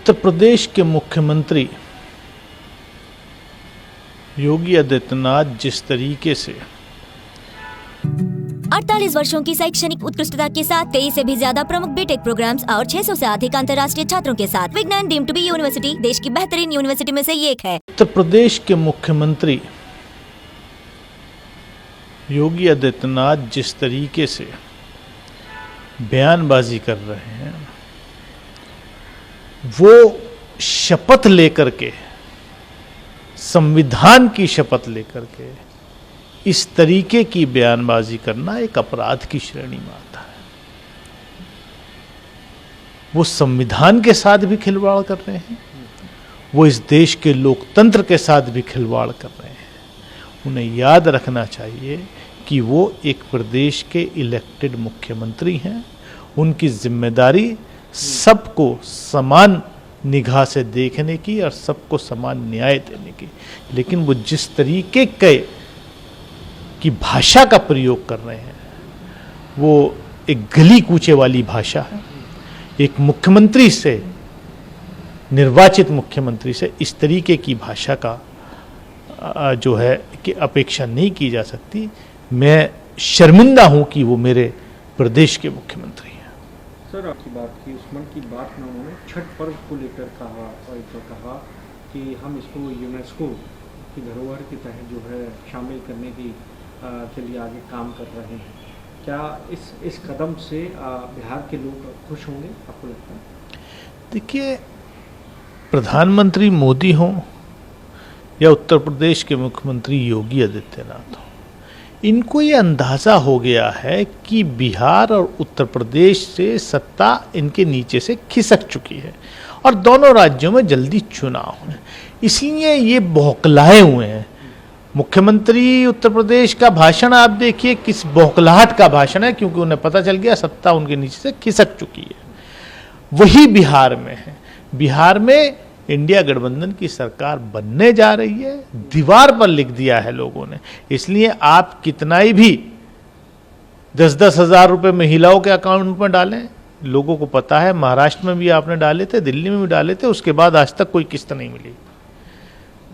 उत्तर प्रदेश के मुख्यमंत्री योगी आदित्यनाथ जिस तरीके से 48 वर्षों की शैक्षणिक उत्कृष्टता के साथ 23 से भी ज्यादा प्रमुख बीटेक प्रोग्राम्स और 600 से अधिक अंतर्राष्ट्रीय छात्रों के साथ विज्ञान डीम्ड टू बी यूनिवर्सिटी देश की बेहतरीन यूनिवर्सिटी में से एक है। उत्तर प्रदेश के मुख्यमंत्री योगी आदित्यनाथ जिस तरीके से बयानबाजी कर रहे हैं, वो शपथ लेकर के, संविधान की शपथ लेकर के इस तरीके की बयानबाजी करना एक अपराध की श्रेणी में आता है। वो संविधान के साथ भी खिलवाड़ कर रहे हैं, वो इस देश के लोकतंत्र के साथ भी खिलवाड़ कर रहे हैं। उन्हें याद रखना चाहिए कि वो एक प्रदेश के इलेक्टेड मुख्यमंत्री हैं। उनकी जिम्मेदारी सबको समान निगाह से देखने की और सबको समान न्याय देने की, लेकिन वो जिस तरीके की भाषा का प्रयोग कर रहे हैं वो एक गली कूचे वाली भाषा है। एक मुख्यमंत्री से, निर्वाचित मुख्यमंत्री से इस तरीके की भाषा का जो है कि अपेक्षा नहीं की जा सकती। मैं शर्मिंदा हूं कि वो मेरे प्रदेश के मुख्यमंत्री हैं। सर, आपकी बात की, उस मन की बात में उन्होंने छठ पर्व को लेकर कहा और तो कहा कि हम इसको यूनेस्को की धरोहर के तहत जो है शामिल करने की के लिए आगे काम कर रहे हैं। क्या इस कदम से बिहार के लोग खुश होंगे, आपको लगता है? देखिए, प्रधानमंत्री मोदी हों या उत्तर प्रदेश के मुख्यमंत्री योगी आदित्यनाथ हों, इनको ये अंदाज़ा हो गया है कि बिहार और उत्तर प्रदेश से सत्ता इनके नीचे से खिसक चुकी है और दोनों राज्यों में जल्दी चुनाव है, इसलिए ये बौखलाए हुए हैं। मुख्यमंत्री उत्तर प्रदेश का भाषण आप देखिए किस बौखलाहट का भाषण है, क्योंकि उन्हें पता चल गया सत्ता उनके नीचे से खिसक चुकी है। वही बिहार में है। बिहार में इंडिया गठबंधन की सरकार बनने जा रही है, दीवार पर लिख दिया है लोगों ने। इसलिए आप कितना ही भी 10-10 हज़ार रुपये महिलाओं के अकाउंट में डालें, लोगों को पता है। महाराष्ट्र में भी आपने डाले थे, दिल्ली में भी डाले थे, उसके बाद आज तक कोई किस्त नहीं मिली,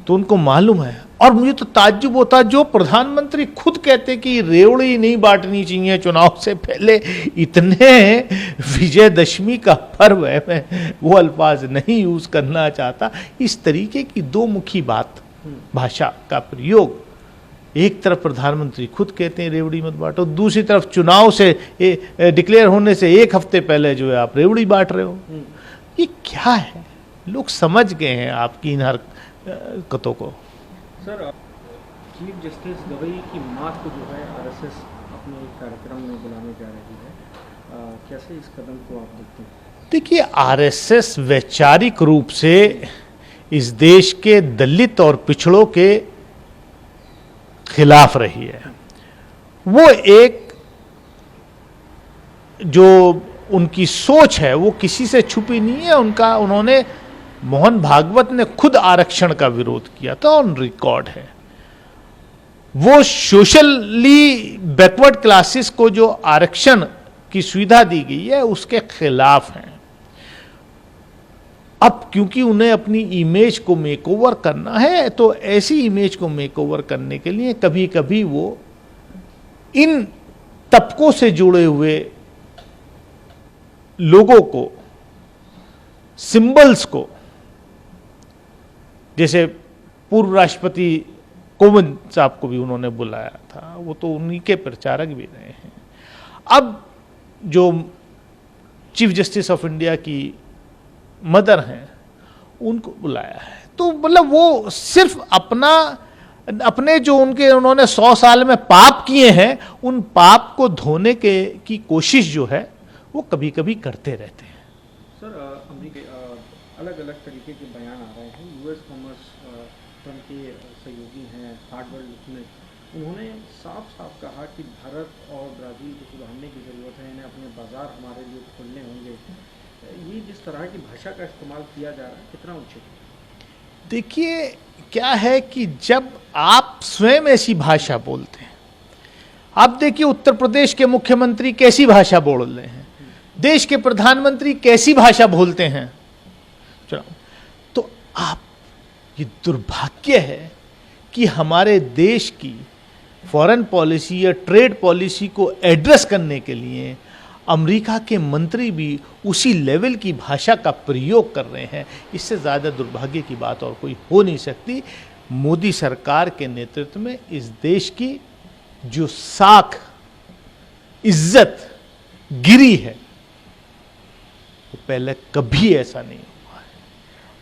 तो उनको मालूम है। और मुझे तो ताज्जुब होता, जो प्रधानमंत्री खुद कहते कि रेवड़ी नहीं बांटनी चाहिए चुनाव से पहले, इतने विजयदशमी का पर्व है, मैं वो अल्फाज नहीं यूज करना चाहता। इस तरीके की दो मुखी बात, भाषा का प्रयोग, एक तरफ प्रधानमंत्री खुद कहते हैं रेवड़ी मत बांटो, दूसरी तरफ चुनाव से डिक्लेयर होने से एक हफ्ते पहले जो है आप रेवड़ी बांट रहे हो। ये क्या है? लोग समझ गए हैं आपकी इन हरकतों को। सर, चीफ जस्टिस गवई की मां को जो है आरएसएस अपने कार्यक्रम में बुलाने जा रही है, कैसे इस कदम को आप देखते हैं? देखिए, आरएसएस वैचारिक रूप से इस देश के दलित और पिछड़ों के खिलाफ रही है। वो एक जो उनकी सोच है वो किसी से छुपी नहीं है। उन्होंने मोहन भागवत ने खुद आरक्षण का विरोध किया था, ऑन रिकॉर्ड है। वो सोशली बैकवर्ड क्लासेस को जो आरक्षण की सुविधा दी गई है उसके खिलाफ हैं। अब क्योंकि उन्हें अपनी इमेज को मेकओवर करना है, तो ऐसी इमेज को मेकओवर करने के लिए कभी कभी वो इन तबकों से जुड़े हुए लोगों को, सिंबल्स को, जैसे पूर्व राष्ट्रपति कोविंद साहब को भी उन्होंने बुलाया था, वो तो उन्हीं के प्रचारक भी रहे हैं। अब जो चीफ जस्टिस ऑफ इंडिया की मदर हैं उनको बुलाया है, तो मतलब वो सिर्फ अपने जो उन्होंने 100 साल में पाप किए हैं, उन पाप को धोने की कोशिश जो है वो कभी कभी करते रहते हैं। सर, अलग अलग तरीके के बयान आ रहे हैं। यूएस कॉमर्स ट्रम्प के सहयोगी हैं हार्वर्ड में, उन्होंने साफ साफ कहा कि भारत और ब्राज़ील को सुधारने की ज़रूरत है, इन्हें अपने बाज़ार हमारे लिए खोलने होंगे। ये जिस तरह की भाषा का इस्तेमाल किया जा रहा है, कितना उचित है? देखिए, क्या है कि जब आप स्वयं ऐसी भाषा बोलते हैं, आप देखिए उत्तर प्रदेश के मुख्यमंत्री कैसी भाषा बोल रहे हैं, देश के प्रधानमंत्री कैसी भाषा बोलते हैं, चुनाव। तो आप, ये दुर्भाग्य है कि हमारे देश की फॉरेन पॉलिसी या ट्रेड पॉलिसी को एड्रेस करने के लिए अमेरिका के मंत्री भी उसी लेवल की भाषा का प्रयोग कर रहे हैं। इससे ज़्यादा दुर्भाग्य की बात और कोई हो नहीं सकती। मोदी सरकार के नेतृत्व में इस देश की जो साख, इज्जत गिरी है, वो पहले कभी ऐसा नहीं हुआ है।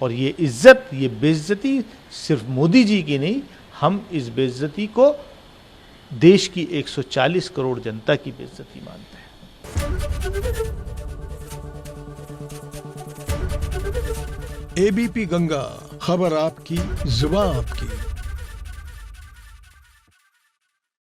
और ये इज्जत, ये बेइज्जती सिर्फ मोदी जी की नहीं, हम इस बेइज्जती को देश की 140 करोड़ जनता की बेइज्जती मानते हैं। एबीपी गंगा, खबर आपकी, जुबान आपकी।